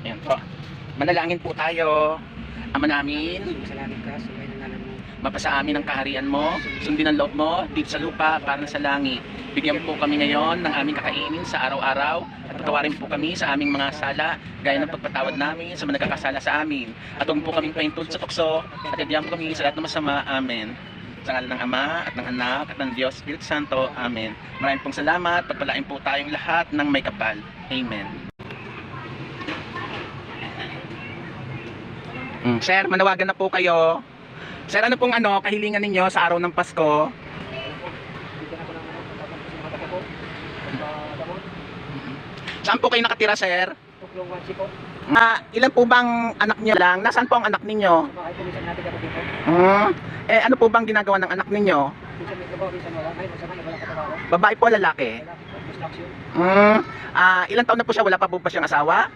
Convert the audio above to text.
Ayan po. Manalangin po tayo. Ama namin, Salamat ka, sumay na nalang mo. mapasa amin ang kaharian mo, sundin ang loob mo, dito sa lupa, para sa langit. Bigyan po kami ngayon ng aming kakainin sa araw-araw at patawarin po kami sa aming mga sala, gaya ng pagpatawad namin sa mga nagkakasala sa amin. At huwag po kaming paintulad sa tukso at bigyan po kami sa lahat ng masama. Amen. Sa ngalan ng Ama at ng Anak at ng Diyos Espiritu Santo. Amen. Maraming pong salamat. Pagpalain po tayong lahat ng may kapal. Amen. Sir, manawagan na po kayo. Sir, ano pong kahilingan ninyo sa araw ng Pasko? Bigyan ako ng tapos sa mga taga ko. Pagdamot, Saan po kayo nakatira, sir? tuklong wansi ko. Ilan po bang anak niyo lang? Nasaan po ang anak ninyo? Bahay ko, minsan natin ako dito. Ano po bang ginagawa ng anak ninyo? Minsan may trabaho, minsan wala. Ngayon, minsan wala katrabaho. Babae po, lalaki? Wala, construction. Ilan taon na po siya? Wala pa po ba siyang asawa?